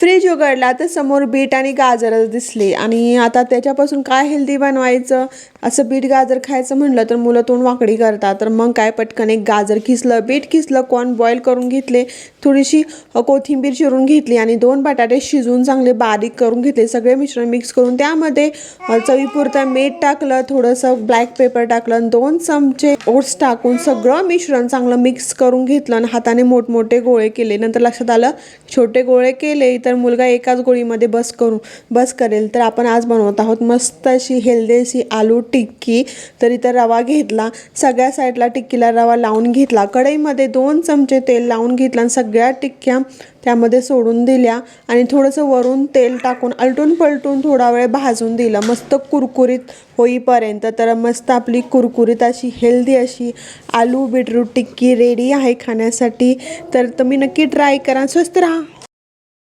Fridge उघडला तर समोर बीट आणि गाजरच दिसले आणि आता त्याच्यापासून काय हेल्दी बनवायचं असं बीट गाजर खायचं म्हटलं तर मुलं तोंड वाकडी करतात. तर मग काय पटकन एक गाजर किसलं, बीट किसलं, कॉर्न बॉईल करून घेतले, थोडीशी कोथिंबीर चिरून घेतली आणि 2 बटाटे शिजवून चांगले बारीक करून घेतले. सगळे मिश्रण मिक्स करून त्यामध्ये चवीपुरतं मीठ टाकलं, थोडंसं ब्लॅक पेपर टाकलं आणि 2 चमचे ओट्स टाकून सगळं मिश्रण चांगलं मिक्स करून घेतलं आणि हाताने मोठमोठे गोळे केले. नंतर लक्षात आलं छोटे गोळे केले तर मुलगा एकाच गोळीमध्ये बस करेल. तर आपण आज बनवत आहोत मस्त अशी हेल्दी अशी आलू टिक्की. तर इथं रवा घेतला, सगळ्या साईडला टिक्कीला रवा लावून घेतला, कढईमध्ये 2 चमचे तेल लावून घेतलं आणि सगळ्या टिक्क्या त्यामध्ये सोडून दिल्या आणि थोडंसं वरून तेल टाकून आलटून पलटून थोडा वेळ भाजून दिलं मस्त कुरकुरीत होईपर्यंत. तर मस्त आपली कुरकुरीत अशी हेल्दी अशी आलू बीटरूट टिक्की रेडी आहे खाण्यासाठी. तर तुम्ही नक्की ट्राय करा. स्वस्त राहा.